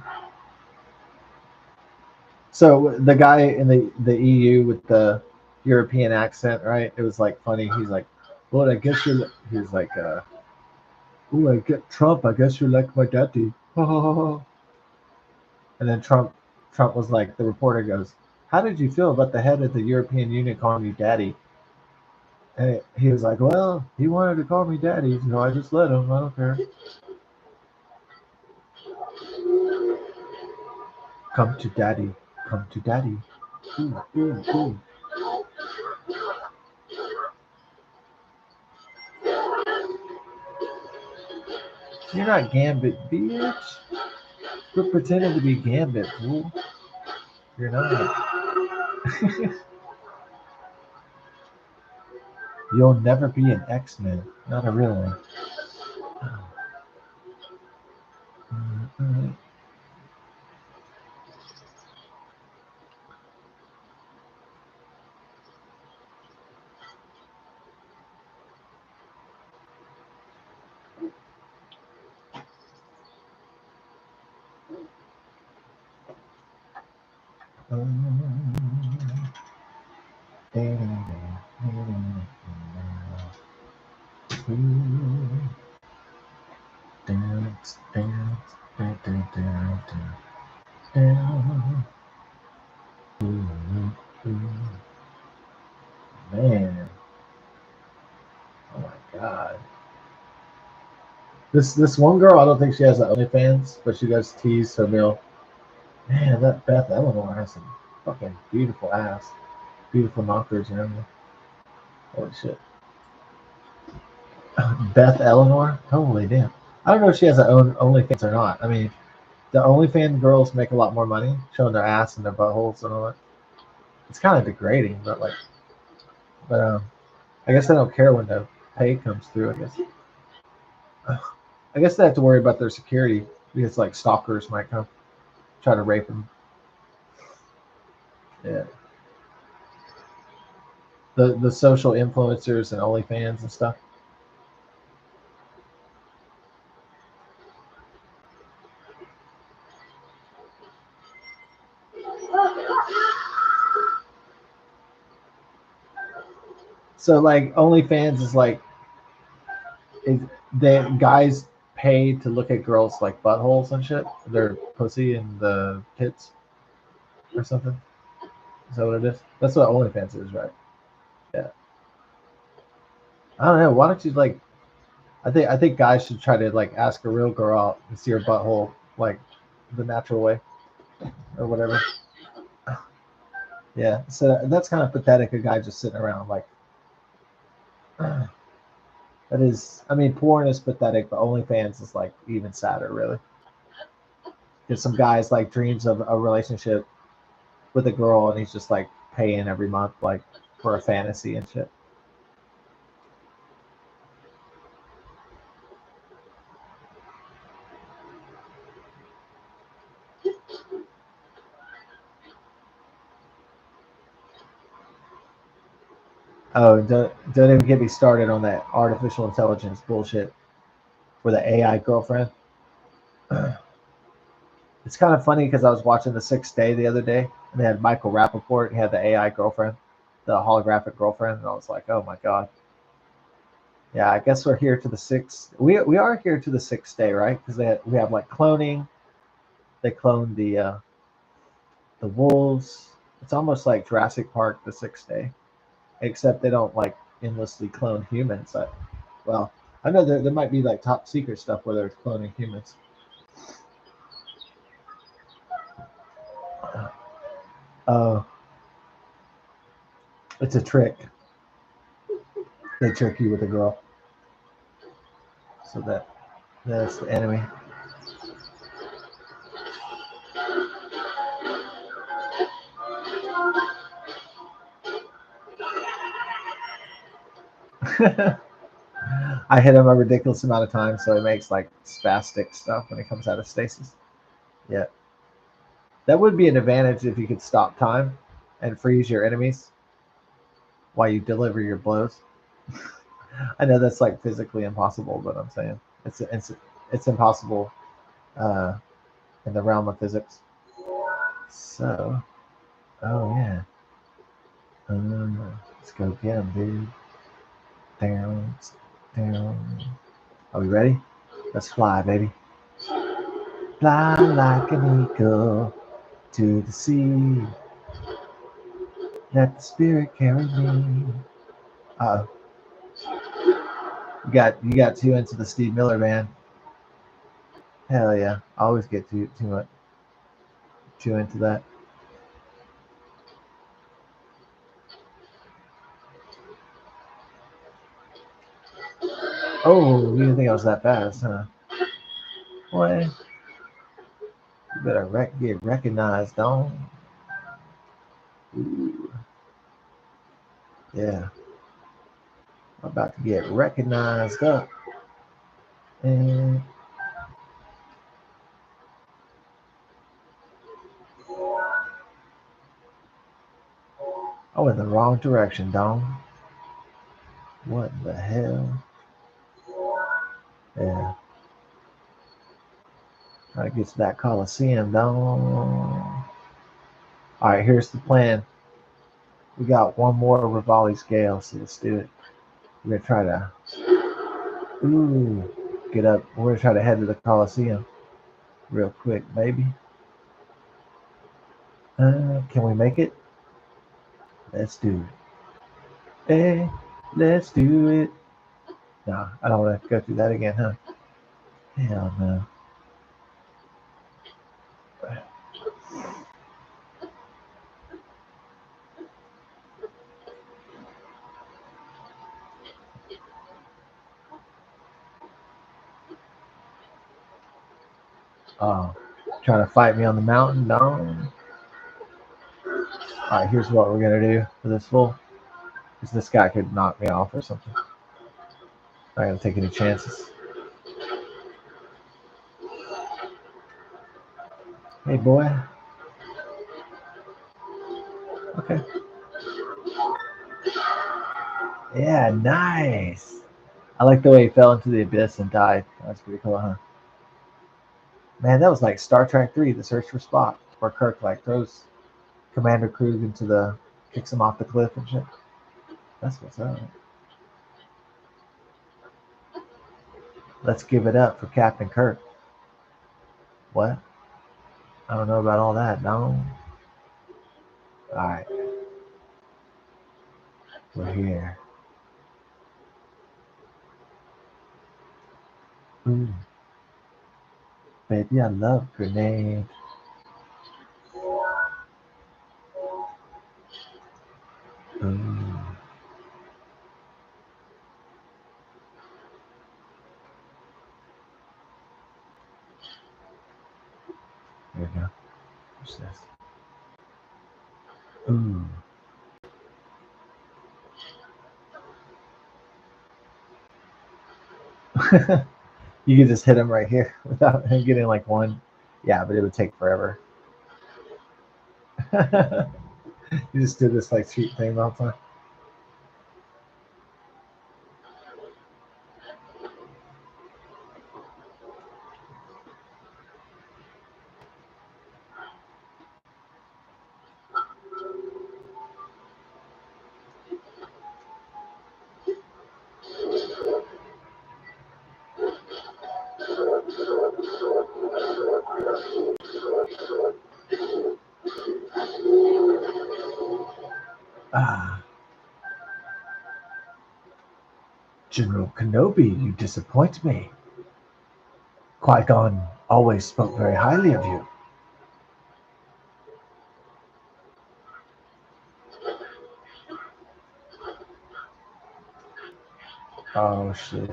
So the guy in the EU with the European accent, right? It was like funny. He's like, "Well, I guess you're." He's like, "Oh, I get Trump. I guess you're like my daddy." And then Trump was like, the reporter goes, "How did you feel about the head of the European Union calling you daddy?" And he was like, "Well, he wanted to call me daddy, so I just let him. I don't care." Come to daddy. Come to daddy. Ooh, ooh, ooh. You're not Gambit, bitch. Quit pretending to be Gambit, fool. You're not. You'll never be an X-Men. Not a real one. Dance, dance, dance, dance, dance, dance. Man, oh my god. This one girl, I don't think she has the OnlyFans, but she does tease her meal. Man, that Beth Eleanor has some fucking beautiful ass, beautiful knockers and everything. Holy shit. Beth Eleanor? Holy damn. I don't know if she has her own OnlyFans or not. I mean, the OnlyFans girls make a lot more money showing their ass and their buttholes and all that. It's kind of degrading, but I guess they don't care when the pay comes through. I guess. I guess they have to worry about their security because like stalkers might come try to rape them. Yeah. The social influencers and OnlyFans and stuff. So like OnlyFans is like is the guys pay to look at girls like buttholes and shit, their pussy and the tits or something. Is that what it is? That's what OnlyFans is, right? Yeah. I don't know. Why don't you like? I think guys should try to like ask a real girl out and see her butthole like the natural way or whatever. Yeah. So that's kind of pathetic. A guy just sitting around like that is. I mean, porn is pathetic, but OnlyFans is like even sadder, really. Because some guys like dreams of a relationship with a girl, and he's just like paying every month like for a fantasy and shit. Oh, don't even get me started on that artificial intelligence bullshit for the AI girlfriend. It's kind of funny because I was watching The Sixth Day the other day, and they had Michael Rappaport. He had the AI girlfriend, the holographic girlfriend, and I was like, oh my god. Yeah, I guess we're here to the sixth. We are here to the sixth day, right? Because we have like cloning. They clone the wolves. It's almost like Jurassic Park, the sixth day, except they don't like endlessly clone humans. Well, I know there might be like top secret stuff where they're cloning humans. Oh, it's a trick. They trick you with a girl, so that's the enemy. I hit him a ridiculous amount of times, so it makes like spastic stuff when it comes out of stasis. Yeah, that would be an advantage if you could stop time and freeze your enemies while you deliver your blows. I know that's like physically impossible, but I'm saying it's impossible uh, in the realm of physics. So, oh yeah, let's go get him, dude. Down, down. Are we ready? Let's fly, baby. Fly like an eagle to the sea. Let the spirit carry me. Uh, you got too into the Steve Miller band. Hell yeah! I always get too much too into that. Oh, you didn't think I was that fast, huh? Boy, you better get recognized, don't? Ooh, yeah, I'm about to get recognized up. And I went in the wrong direction, Dom. What the hell? Yeah, trying to get to that Coliseum, Dom. All right, here's the plan. We got one more Rivali scale, so let's do it. We're gonna try to get up. We're gonna try to head to the Coliseum real quick, baby. Can we make it? Let's do it. Hey, let's do it. No, I don't want to go through that again, huh? Hell no. Oh, trying to fight me on the mountain? No. All right, here's what we're gonna do for this fool. Because this guy could knock me off or something. I'm not gonna take any chances. Hey, boy. Okay. Yeah, nice. I like the way he fell into the abyss and died. That's pretty cool, huh? Man, that was like Star Trek 3, The Search for Spock, where Kirk like throws Commander Krug kicks him off the cliff and shit. That's what's up. Let's give it up for Captain Kirk. What? I don't know about all that, no. Alright, we're here. Ooh, baby, I love grenade. Ooh. There we go. What's this? Ooh. You could just hit him right here without him getting like one. Yeah, but it would take forever. You just do this like cheat thing all the time. Ah, General Kenobi, you disappoint me. Qui-Gon always spoke very highly of you. Oh shit.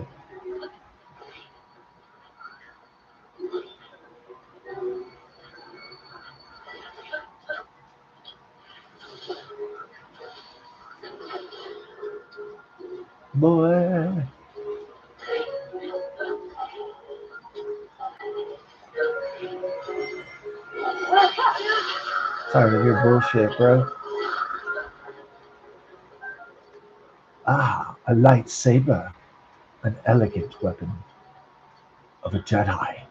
Boy. Tired of your bullshit, bro. Ah, a lightsaber. An elegant weapon of a Jedi.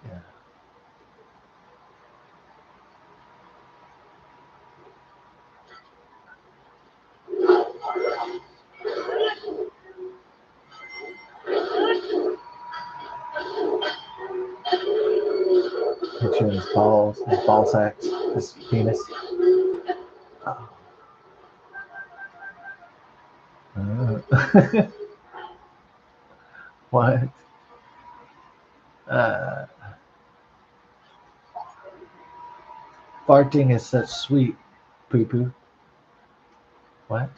Yeah. Picture his balls, his ball sacks, his penis. Oh. What? Uh, Farting is such sweet poo poo. What?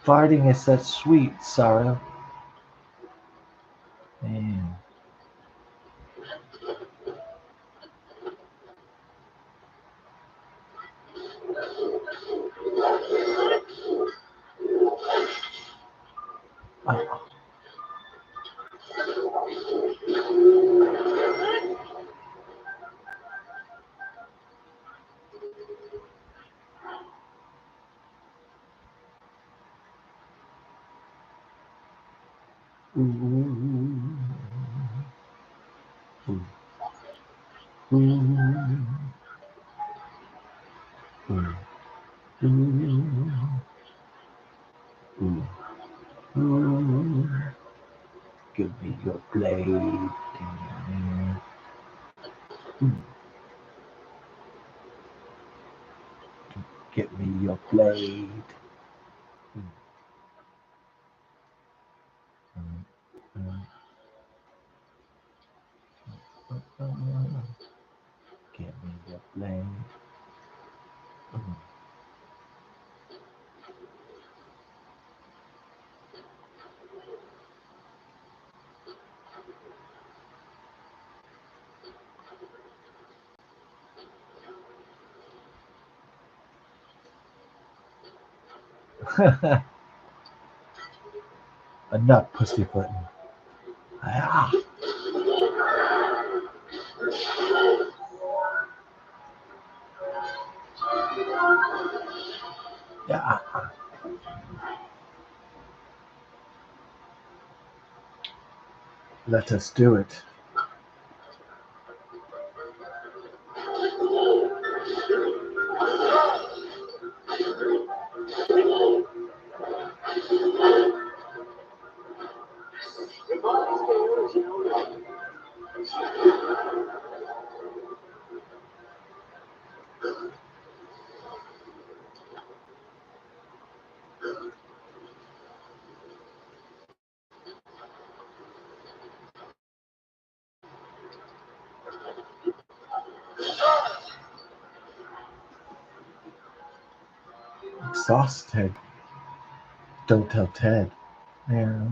Farting is such sweet sorrow. Man. Oh. Ooh. Ooh. Ooh. Ooh. Ooh. Ooh. Give me your blade. Ooh. Get me your blade. Ooh. Get me your blade. Ooh. Enough pussyfooting. Ah, yeah. Let us do it. Exhausted. Don't tell Ted. Yeah.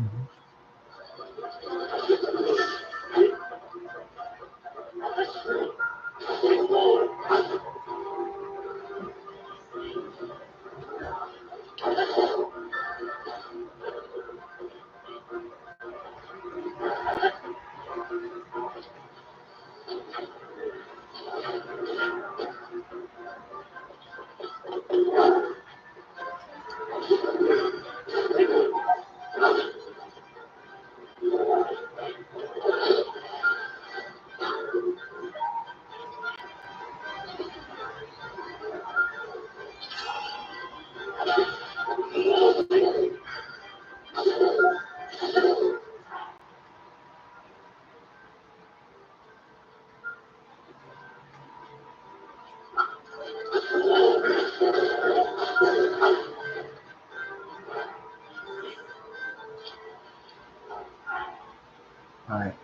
All right.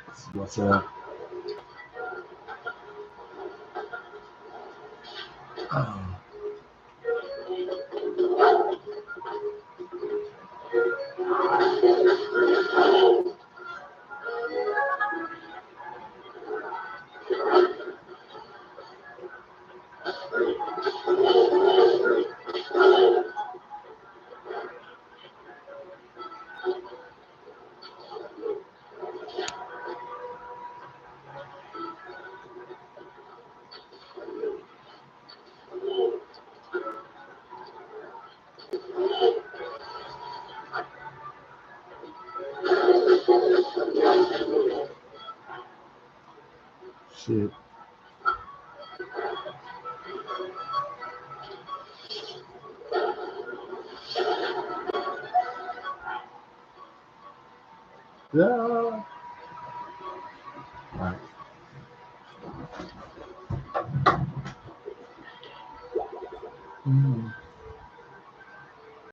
Let's see what's up. Oh, shit. Yeah. All right. Mm.